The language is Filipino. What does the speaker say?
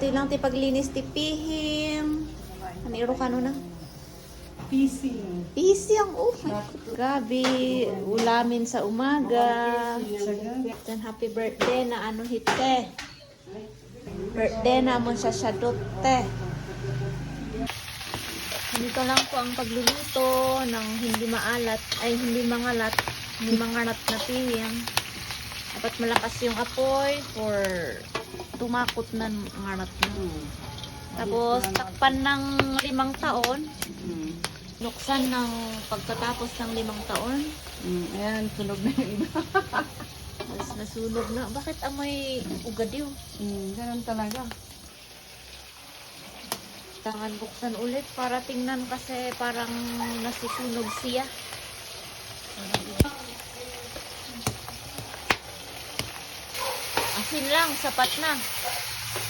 Ito lang ti paglinis ti pihim. Aniro ka na? Pising. Easy ang gabi, ulamin sa umaga. Then happy birthday na ano hite. Birthday na mo sa Shadote. Dito lang po ang pagluluto ng hindi maalat, ay hindi mangalat, hindi manganat na pihim. Dapat malakas yung apoy for tumakot na ngarat na. Tapos takpan ng 5 taon. Nuksan ng pagkatapos ng 5 taon. Ayan, sunog na yung iba. Tapos nasunog na. Bakit amoy ugadiw? Ganun talaga. Tangan buksan ulit para tingnan kasi parang nasusunog siya. Asin lang, sapat na.